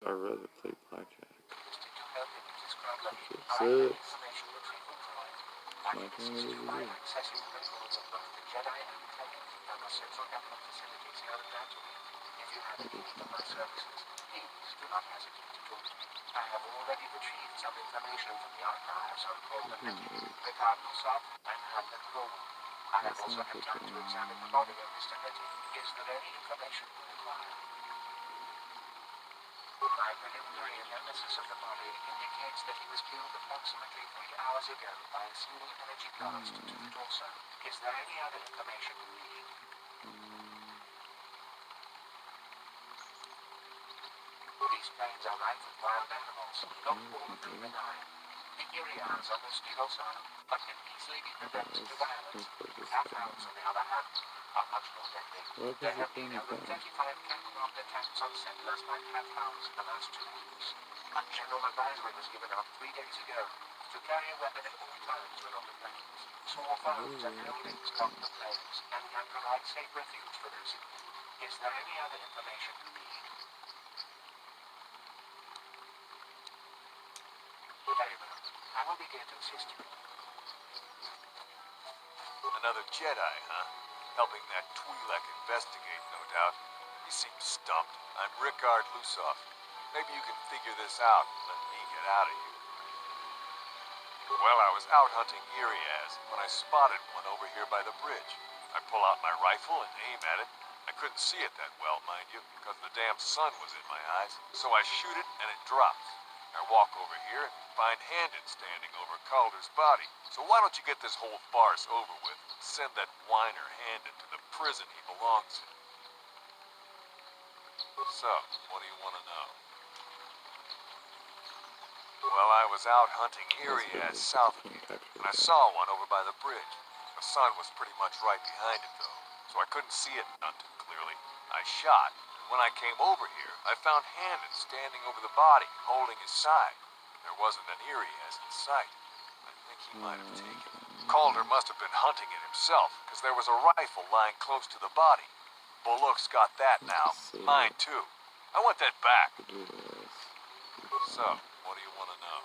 I'd rather play blackjack. To help him use his crowd That lucky, shit private sucks. information retrieval drive. My turn it is By again. accessing the records of both the Jedi and the Titans from the Central Government facilities held in Tatooine. If you have any need of my services, please do not hesitate to talk to me. I have already retrieved some information from the archives on Colton Hetty, Picard Lusov, and Hamlet Rowan. I have also had time to examine the body of Mr. Hetty. Is there any information you require? My preliminary analysis of the body indicates that he was killed approximately 3 hours ago by a single energy blast to the torso. Is there any other information you need? These planes are rife with wild animals, not all of them benign. The Irians are mostly docile, but can easily be provoked to violence. Cathounds, on the other hand, are much more deadly. There have been over 35 Cat-armed attacks on settlers by Cathounds in the last 2 weeks. A general advisory was given out 3 days ago to carry a weapon at all times when on the plains. Small farms and buildings block the plains and can provide safe refuge for those in need. Is there any other information you need? Very well. I will be here to assist you. Another Jedi, huh? Helping that Twi'lek investigate, no doubt. He seems stumped. I'm Rickard Lusov. Maybe you can figure this out and let me get out of here. Well, I was out hunting Iriaz when I spotted one over here by the bridge. I pull out my rifle and aim at it. I couldn't see it that well, mind you, because the damn sun was in my eyes. So I shoot it and it drops. I walk over here and find Handon standing over Calder's body. So why don't you get this whole farce over with and send that whiner Handon to the prison he belongs in? So, what do you want to know? Well, I was out hunting Iriaz south of here, and I saw one over by the bridge. The sun was pretty much right behind it, though, so I couldn't see it none too clearly. I shot, and when I came over here, I found Handon standing over the body, holding his side. There wasn't an Iriaz in sight. I think he might have taken it. Calder must have been hunting it himself, because there was a rifle lying close to the body. Bullock's got that now. Mine, too. I want that back. So, what do you want to know?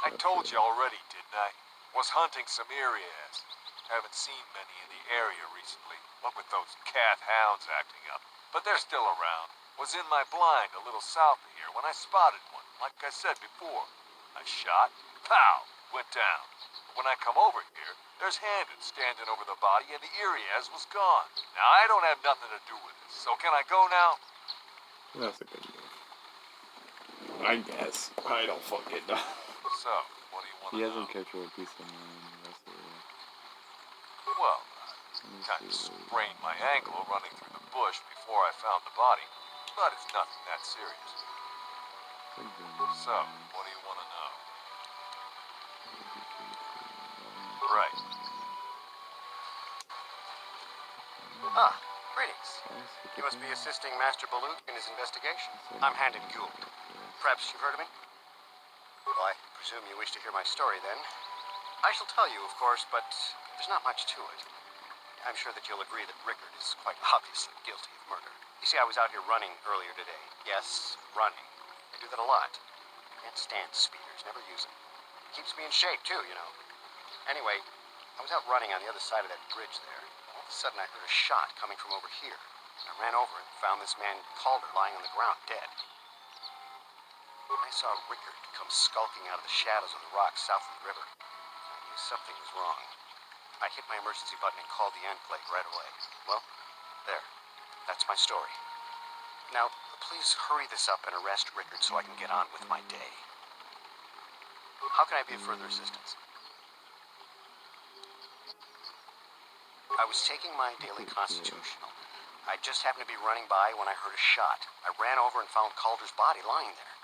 I told you already, didn't I? Was hunting some Iriaz. Haven't seen many in the area recently, what with those Cath hounds acting up. But they're still around. Was in my blind a little south of here when I spotted one, like I said before. I shot, pow, went down. When I come over here, there's Handon standing over the body and the Iriaz was gone. Now, I don't have nothing to do with this, so can I go now? That's a good move. I guess. I don't fucking know. So, what do you want to know? He hasn't kept your piece of mind. That's it. Well, I kind of sprained my ankle running through the bush before I found the body, but it's nothing that serious. So, what do you want to know? Right. Greetings. You must be assisting Master Baluk in his investigation. I'm Handon Gould. Perhaps you've heard of me? Well, I presume you wish to hear my story, then. I shall tell you, of course, but there's not much to it. I'm sure that you'll agree that Rickard is quite obviously guilty of murder. You see, I was out here running earlier today. Yes, running. I do that a lot. Can't stand speeders, never use them. Keeps me in shape, too, you know. Anyway, I was out running on the other side of that bridge there. All of a sudden, I heard a shot coming from over here. I ran over and found this man Calder lying on the ground, dead. I saw Rickard come skulking out of the shadows on the rocks south of the river. I knew something was wrong. I hit my emergency button and called the Enclave right away. Well, there. That's my story. Now, please hurry this up and arrest Rickard so I can get on with my day. How can I be of further assistance? I was taking my daily constitutional. I just happened to be running by when I heard a shot. I ran over and found Calder's body lying there.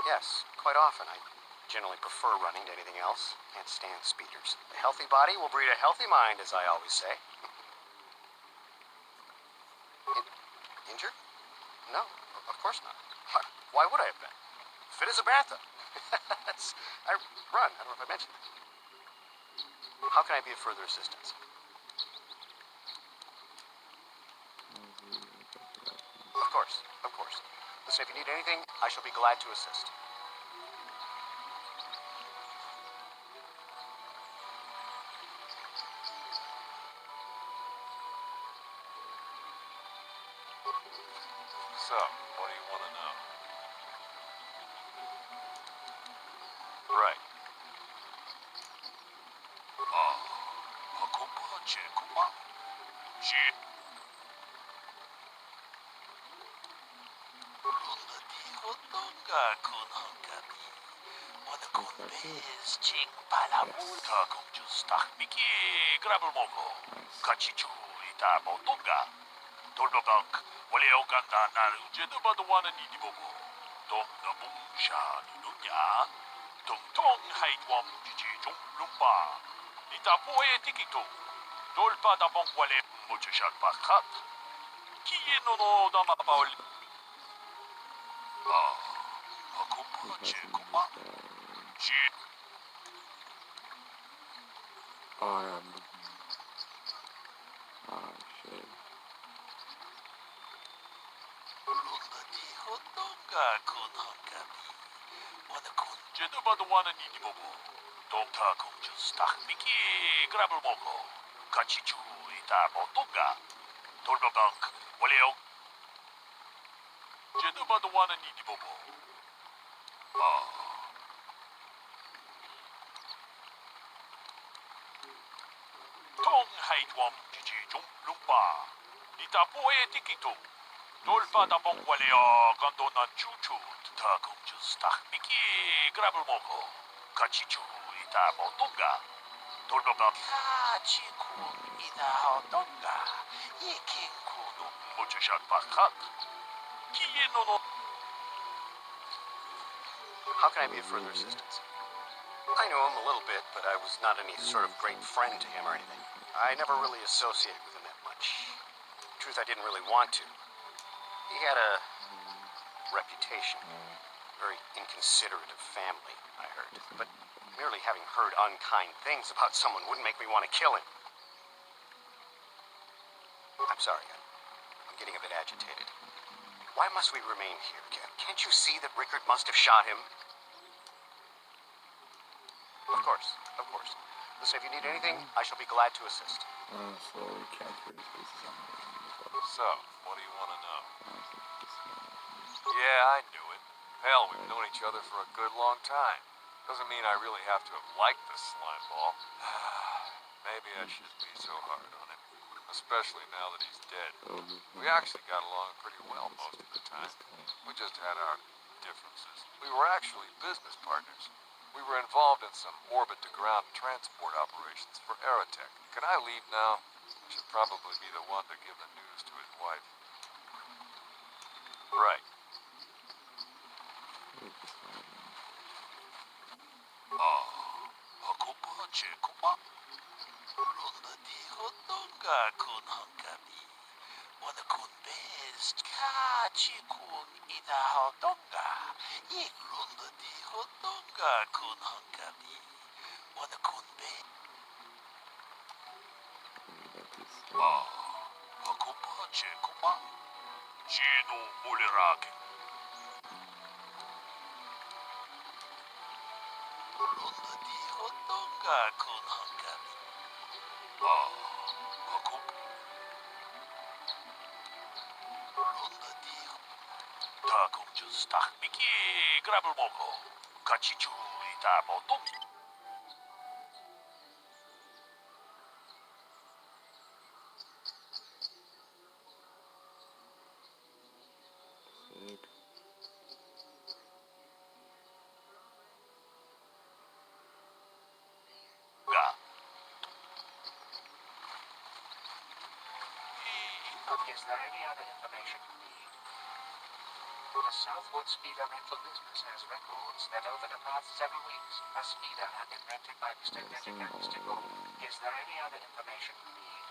Yes, quite often. I generally prefer running to anything else. Can't stand speeders. A healthy body will breed a healthy mind, as I always say. Injured? No, of course not. Why would I have been? Fit as a bathtub. I run. I don't know if I mentioned it. How can I be of further assistance? anything, I shall be glad to assist. So, what do you want to know? Right. Ako ba, Checo ba? Shit. Ronda di hotonga kunang gabi. Wala kong bez, ching palamulta kong Diyos takmiki. Grabal mo ko. Kachichu ita mo tonga. 돌려각 원래 오간다 나를 우제도 봐도 와는 이디 보고 동나 뭉샤 누누냐 동동 하이트와 뭉지지 종lum바 이따 보에 티키토 돌바다 봉과레 모츠샷 바깥 기에 노노 다마바올 아쿠파체 쿠마 지 shit. 론다디 호똥가 kunhangabi wala kun제도 봐도 와는 이디 보고 동타 공주 스탁미키 그라블 모고 같이 주이다 모똥가 돌려각 원래 오 제도 봐도 와는 이디 보고 통하이트와 뭉지지 종lum바 이따 보에 티키토 돌바다 봉과레어 건도나 추추 다 공주 스탁미키 그라블 모고 같이 주이다 모똥가 돌려각 같이 구이다 호똥가 이킹 구노 모츠샷 바깥 기에 노노 How can I be of further assistance? I know him a little bit, but I was not any sort of great friend to him or anything. I never really associated with him that much. Truth, I didn't really want to. He had a reputation. Very inconsiderate of family, I heard. But merely having heard unkind things about someone wouldn't make me want to kill him. I'm sorry, I'm getting a bit agitated. Why must we remain here? Can't you see that Rickard must have shot him? Of course, of course. Listen, if you need anything, I shall be glad to assist. Slowly capture his faces on So, what do you want to know? Yeah, I knew it. Hell, we've known each other for a good long time. Doesn't mean I really have to have liked this slime ball. Maybe I shouldn't be so hard on him. Especially now that he's dead. We actually got along pretty well most of the time. We just had our differences. We were actually business partners. We were involved in some orbit-to-ground transport operations for Aerotech. Can I leave now? I should probably be the one to give the news to his wife. Right. Ako ba, Checo ba? Ronda di hotonga kunhangabi. Wala kong bez, kachi kung ita hotonga. Ronda di hotonga kunhangabi. Wala kong bez. Ako ba, Checo ba? Sino mulirake? Ronda di hotonga kunhangabi. Ako ronda di 다 공주 스탁미키 그라블 모고 같이 주이다 모똥 Sick. 가 Is there any other information you need? The Southwood Speeder rental business has records that over the past several weeks, a speeder had been rented by Mr. Detrick and Mr. Gould. Is there any other information you need?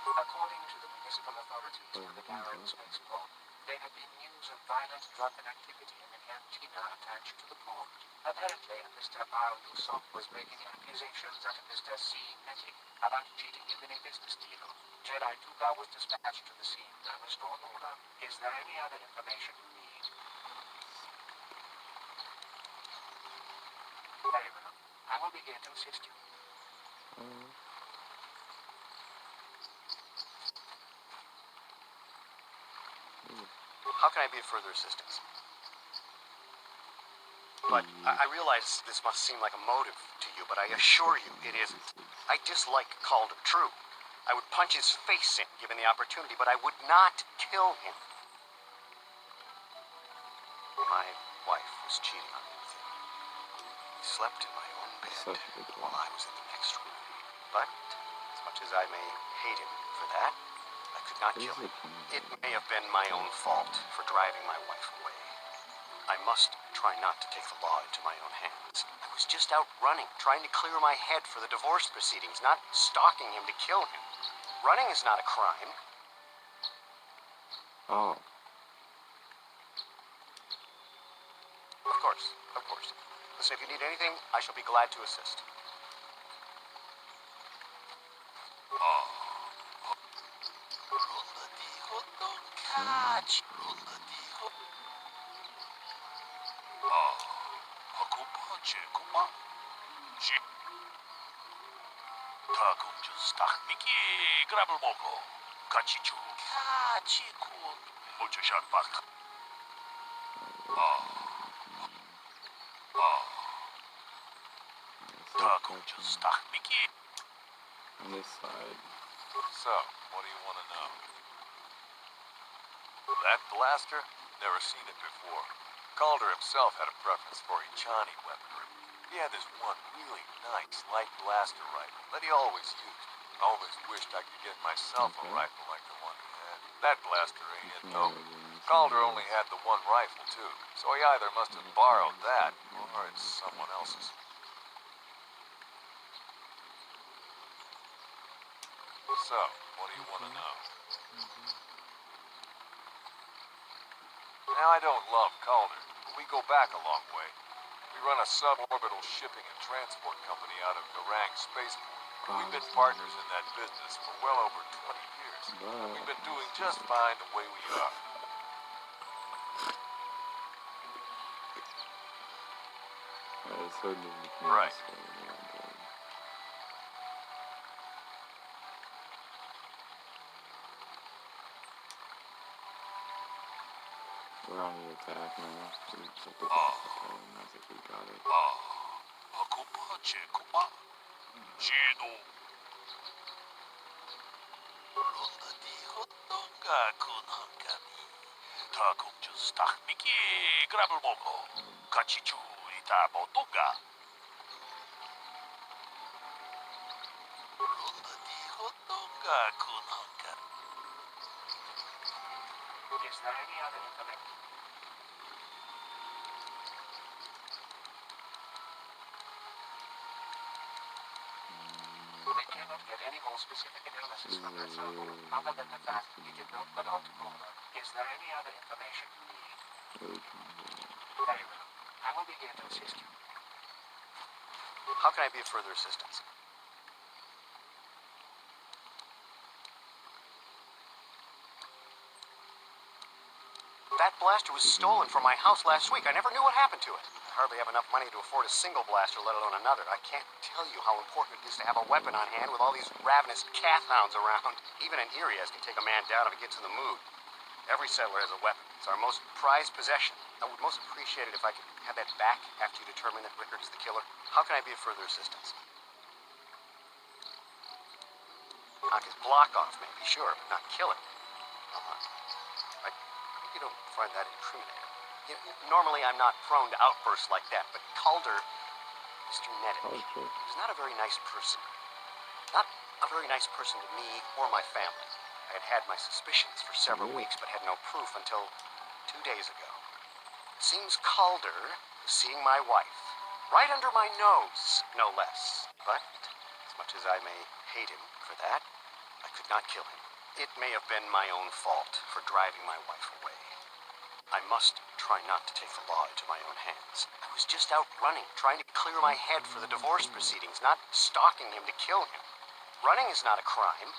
According to the municipal authorities in the Barrow spaceport, there had been news of violent drunken activity in the cantina attached to the port. Apparently, Mr. R. Yusuf was making accusations at Mr. C. Netting about cheating him in a business deal. Jedi Tuka was dispatched to the scene and restored order. Is there any other information you need? Very well. I will be here to assist you. How can I be of further assistance? But I realize this must seem like a motive to you, but I assure you it isn't. I dislike Calder, true. I would punch his face in, given the opportunity, but I would not kill him. My wife was cheating on me with him. He slept in my own bed while I was in the next room. But, as much as I may hate him for that, I could not kill him. It may have been my own fault for driving my wife away. I must try not to take the law into my own hands. I was just out running, trying to clear my head for the divorce proceedings, not stalking him to kill him. Running is not a crime. Oh. Of course, of course. Listen, if you need anything, I shall be glad to assist. On this side. So, what do you want to know? That blaster? Never seen it before. Calder himself had a preference for Ichani weaponry. He had this one really nice light blaster rifle that he always used. I always wished I could get myself a rifle like the one he had. That blaster ain't it though. Calder only had the one rifle too, so he either must have borrowed that or it's someone else's. So, what do you want to know? Now, I don't love Calder, but we go back a long way. We run a suborbital shipping and transport company out of Garang Spaceport. We've been partners in that business for well over 20 years. We've been doing just fine the way we are. Right. We're on the attack now. We got it. Is there any other information? They cannot get any more specific analysis from that sample, other than the fact it did not belong to Calder. Is there any other information you need? Very well. I will be here to assist you. How can I be of further assistance? That blaster was stolen from my house last week. I never knew what happened to it. I hardly have enough money to afford a single blaster, let alone another. I can't tell you how important it is to have a weapon on hand with all these ravenous cat hounds around. Even an Irias can take a man down if he gets in the mood. Every settler has a weapon. It's our most prized possession. I would most appreciate it if I could have that back after you determine that Rickard is the killer. How can I be of further assistance? Knock his block off, maybe, sure, but not kill him. I hope you don't find that incriminating. Normally, I'm not prone to outbursts like that, but Calder, Mr. Nettich, he was not a very nice person. Not a very nice person to me or my family. I had had my suspicions for several weeks, but had no proof until 2 days ago. It seems Calder was seeing my wife, right under my nose, no less. But, as much as I may hate him for that, I could not kill him. It may have been my own fault for driving my wife away. I must try not to take the law into my own hands. I was just out running, trying to clear my head for the divorce proceedings, not stalking him to kill him. Running is not a crime.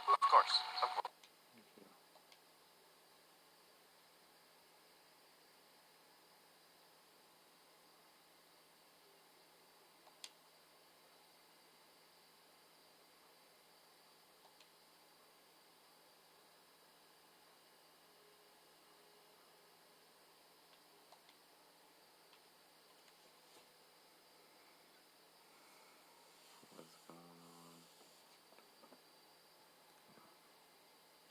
Of course, of course.